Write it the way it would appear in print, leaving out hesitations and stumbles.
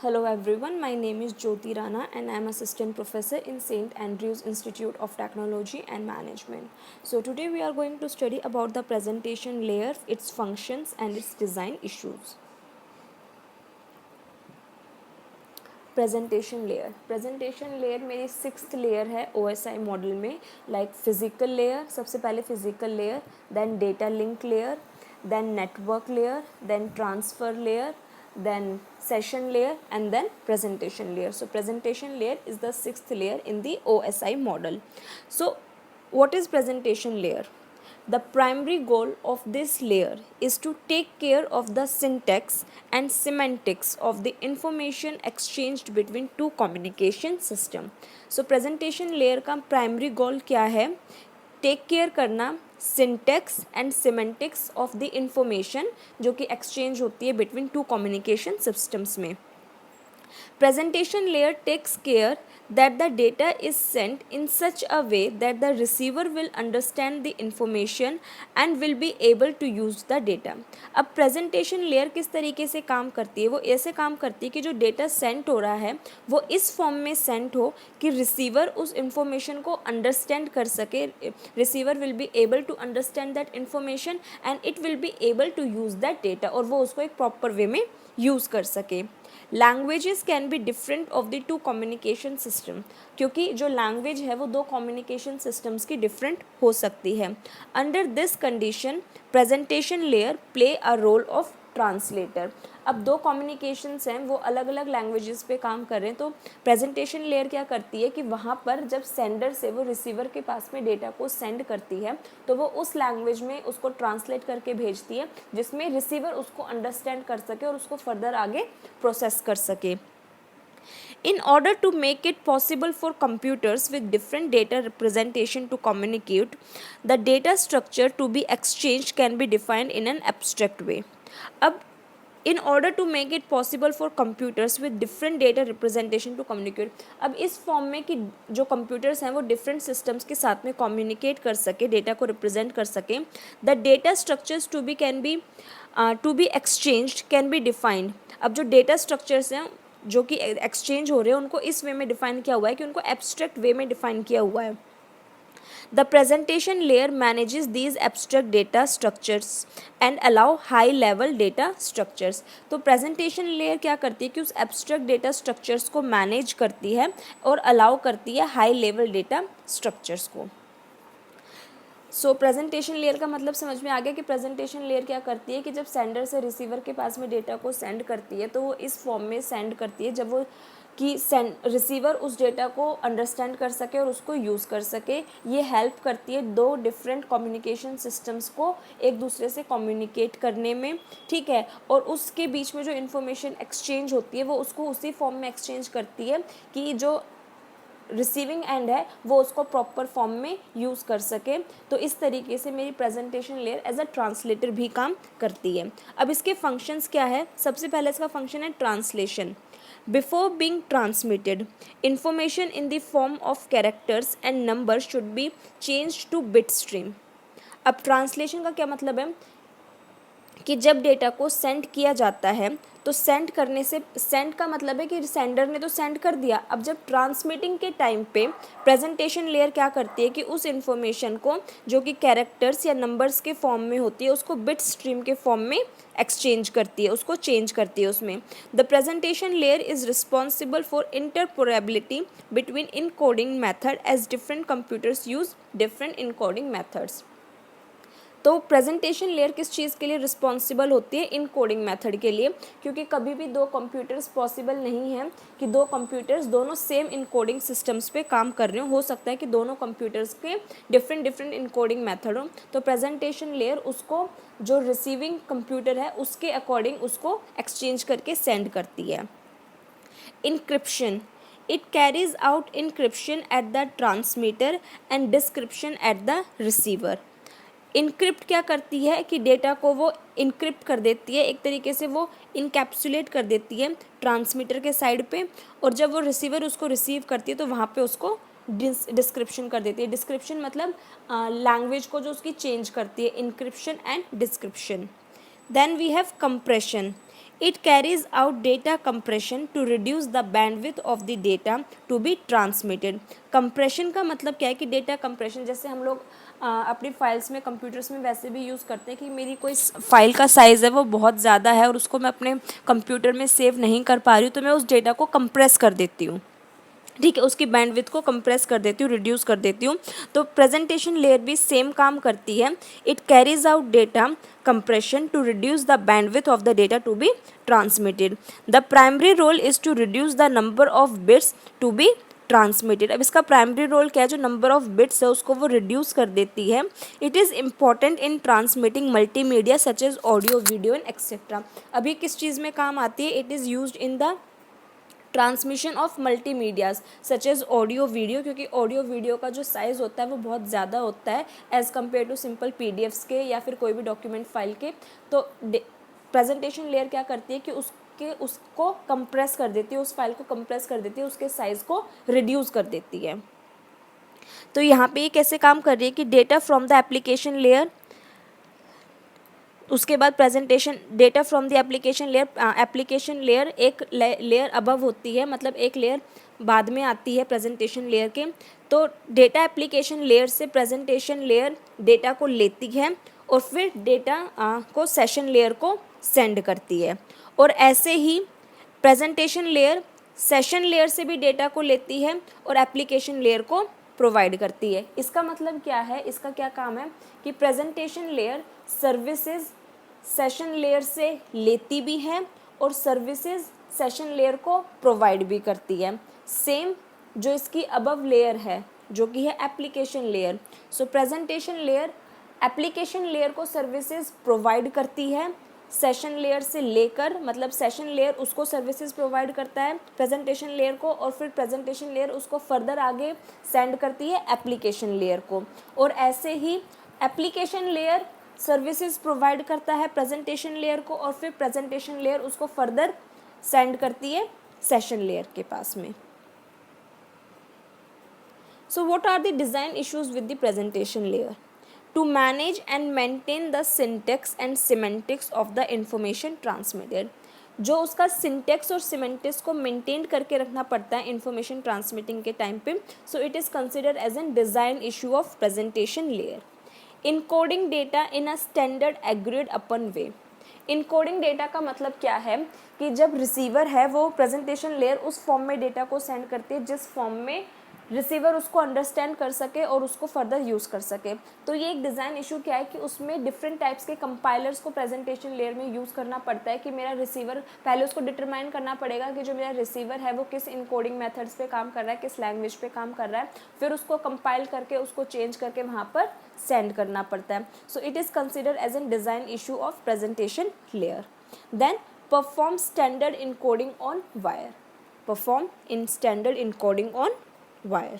Hello everyone, my name is Jyoti Rana and I am assistant professor in St. Andrews Institute of Technology and Management. So today we are going to study about the presentation layer, its functions and its design issues. Presentation layer मेरी 6th layer है OSI model में. Like physical layer, सबसे पहले physical layer, then data link layer, then network layer, then transfer layer, then session layer and then presentation layer. So presentation layer is the 6th layer in the OSI model. So what is presentation layer? The primary goal of this layer is to take care of the syntax and semantics of the information exchanged between two communication system. So presentation layer का primary goal क्या है? Take care करना syntax and semantics of the information जो कि exchange होती है between two communication systems में. Presentation layer takes care that the data is sent in such a way that the receiver will understand the information and will be able to use the data. अब presentation layer किस तरीके से काम करती है? वो ऐसे काम करती है कि जो data sent हो रहा है वो इस फॉर्म में sent हो कि receiver उस information को understand कर सके. receiver will be able to understand that information and it will be able to use that data और वो उसको एक proper way में यूज़ कर सके. Languages can be different of the two communication system, क्योंकि जो लैंग्वेज है वो दो कम्युनिकेशन सिस्टम्स की डिफरेंट हो सकती है. Under this condition presentation layer play a role of translator. अब दो कम्युनिकेशंस हैं वो अलग अलग लैंग्वेजेस पे काम कर रहे हैं, तो प्रेजेंटेशन लेयर क्या करती है कि वहाँ पर जब सेंडर से वो रिसीवर के पास में डेटा को सेंड करती है तो वो उस लैंग्वेज में उसको ट्रांसलेट करके भेजती है जिसमें रिसीवर उसको अंडरस्टैंड कर सके और उसको फर्दर आगे प्रोसेस कर सके. In order to make it possible for computers with different data representation to communicate, the data structure to be exchanged can be defined in an abstract way. अब in order to make it possible for computers with different data representation to communicate, अब इस form में कि जो computers हैं वो different systems के साथ में कम्युनिकेट कर सके, डेटा को रिप्रेजेंट कर सके, the data structures to be exchanged can be defined. अब जो डेटा स्ट्रक्चर्स हैं जो कि एक्सचेंज हो रहे हैं उनको इस वे में डिफाइन किया हुआ है कि उनको एब्स्ट्रैक्ट वे में डिफाइन किया हुआ है. The presentation layer manages these abstract data structures and allow high level data structures. तो presentation layer क्या करती है कि उस abstract data structures को manage करती है और allow करती है high level data structures को. सो प्रेजेंटेशन लेयर का मतलब समझ में आ गया कि प्रेजेंटेशन लेयर क्या करती है कि जब सेंडर से रिसीवर के पास में डेटा को सेंड करती है तो वो इस फॉर्म में सेंड करती है जब वो कि रिसीवर उस डेटा को अंडरस्टैंड कर सके और उसको यूज़ कर सके. ये हेल्प करती है दो डिफरेंट कम्युनिकेशन सिस्टम्स को एक दूसरे से कम्युनिकेट करने में, ठीक है, और उसके बीच में जो इन्फॉर्मेशन एक्सचेंज होती है वो उसको उसी फॉर्म में एक्सचेंज करती है कि जो रिसीविंग एंड है वो उसको प्रॉपर फॉर्म में यूज़ कर सके. तो इस तरीके से मेरी presentation layer as a translator भी काम करती है. अब इसके फंक्शंस क्या है? सबसे पहले इसका फंक्शन है translation. Before being transmitted information in the form of characters and numbers should be change two bit stream. अब ट्रांसलेशन का क्या मतलब है कि जब डेटा को सेंड किया जाता है तो सेंड करने से, सेंड का मतलब है कि सेंडर ने तो सेंड कर दिया. अब जब ट्रांसमिटिंग के टाइम पे प्रेजेंटेशन लेयर क्या करती है कि उस इन्फॉर्मेशन को जो कि कैरेक्टर्स या नंबर्स के फॉर्म में होती है उसको बिट स्ट्रीम के फॉर्म में एक्सचेंज करती है, उसको चेंज करती है उसमें. The presentation layer is responsible for interoperability between encoding method as different computers use different encoding methods. तो प्रेजेंटेशन लेयर किस चीज़ के लिए रिस्पॉन्सिबल होती है? इन कोडिंग मेथड के लिए, क्योंकि कभी भी दो कंप्यूटर्स पॉसिबल नहीं है कि दो कंप्यूटर्स दोनों सेम इनकोडिंग सिस्टम्स पे काम कर रहे हो सकता है कि दोनों कंप्यूटर्स के डिफरेंट इनकोडिंग मेथड हो. तो प्रेजेंटेशन लेयर उसको जो रिसीविंग कंप्यूटर है उसके अकॉर्डिंग उसको एक्सचेंज करके सेंड करती है. Encryption, it carries out encryption at the transmitter and decryption at the receiver. Encrypt क्या करती है कि डेटा को वो इनक्रिप्ट कर देती है, एक तरीके से वो इनकैप्सुलेट कर देती है ट्रांसमीटर के साइड पे, और जब वो रिसीवर उसको रिसीव करती है तो वहाँ पे उसको डिस्क्रिप्शन कर देती है. डिस्क्रिप्शन मतलब लैंग्वेज को जो उसकी चेंज करती है, encryption and description. Then we have compression. It carries out data compression to reduce the bandwidth of the data to be transmitted. Compression का मतलब क्या है कि डेटा compression, जैसे हम लोग अपनी फाइल्स में कंप्यूटर्स में वैसे भी यूज़ करते हैं कि मेरी कोई फाइल का साइज़ है वो बहुत ज़्यादा है और उसको मैं अपने कंप्यूटर में सेव नहीं कर पा रही हूँ, तो मैं उस डेटा को कंप्रेस कर देती हूँ, ठीक है, उसकी बैंडविड्थ को कंप्रेस कर देती हूँ, रिड्यूस कर देती हूँ। तो प्रेजेंटेशन लेयर भी सेम काम करती है। It carries out data compression to reduce the bandwidth of the data to be transmitted. The primary role is to reduce the number of bits to be transmitted. अब इसका primary role क्या है, जो number of bits है उसको वो reduce कर देती है। It is important in transmitting multimedia such as audio, video and etcetera. अभी किस चीज़ में काम आती है? It is used in the transmission of multimedias such as audio video, क्योंकि ऑडियो वीडियो का जो साइज़ होता है वो बहुत ज़्यादा होता है as compare to simple PDFs के या फिर कोई भी डॉक्यूमेंट फाइल के। तो प्रेजेंटेशन लेयर क्या करती है कि उसको कंप्रेस कर देती है, उस फाइल को कंप्रेस कर देती है, उसके साइज़ को रिड्यूस कर देती है। तो यहाँ पे ये कैसे काम कर रही है कि data from the application layer, उसके बाद presentation data from the application layer एक लेयर अबव होती है, मतलब एक लेयर बाद में आती है प्रेजेंटेशन लेयर के। तो डेटा एप्लीकेशन लेयर से प्रेजेंटेशन लेयर डेटा को लेती है और फिर डेटा को सेशन लेयर को सेंड करती है। और ऐसे ही प्रेजेंटेशन लेयर सेशन लेयर से भी डेटा को लेती है और एप्लीकेशन लेयर को प्रोवाइड करती है। इसका मतलब क्या है, इसका क्या काम है कि presentation layer services session layer से लेती भी है और सर्विसेज सेशन लेयर को प्रोवाइड भी करती है। सेम जो इसकी अबव लेयर है जो कि है एप्लीकेशन लेयर। सो प्रेजेंटेशन लेयर एप्लीकेशन लेयर को सर्विसेज प्रोवाइड करती है सेशन लेयर से लेकर, मतलब सेशन लेयर उसको सर्विसेज प्रोवाइड करता है प्रेजेंटेशन लेयर को, और फिर प्रेजेंटेशन लेयर उसको फर्दर आगे सेंड करती है एप्लीकेशन लेयर को। और ऐसे ही एप्लीकेशन लेयर सर्विसेज प्रोवाइड करता है प्रेजेंटेशन लेयर को और फिर प्रेजेंटेशन लेयर उसको फर्दर सेंड करती है सेशन लेयर के पास में। सो what are the design issues with the presentation layer? To manage and maintain the syntax and semantics of the information transmitted, जो उसका सिंटेक्स और सिमेंटिक्स को मेंटेन करके रखना पड़ता है इंफॉर्मेशन ट्रांसमिटिंग के टाइम पे। So it is considered as an design issue of presentation layer. Encoding data in a standard agreed upon way. Encoding data का मतलब क्या है कि जब रिसीवर है वो प्रेजेंटेशन लेयर उस फॉर्म में डेटा को सेंड करती है जिस फॉर्म में रिसीवर उसको अंडरस्टैंड कर सके और उसको फर्दर यूज़ कर सके। तो ये एक डिज़ाइन इशू क्या है कि उसमें डिफरेंट टाइप्स के कंपाइलर्स को प्रेजेंटेशन लेयर में यूज़ करना पड़ता है कि मेरा रिसीवर, पहले उसको डिटरमाइन करना पड़ेगा कि जो मेरा रिसीवर है वो किस इनकोडिंग मेथड्स पे काम कर रहा है, किस लैंग्वेज पे काम कर रहा है, फिर उसको कंपाइल करके उसको चेंज करके वहाँ पर सेंड करना पड़ता है। So it is considered as an design issue of presentation layer. Then perform standard encoding on wire. Perform in standard encoding on wire.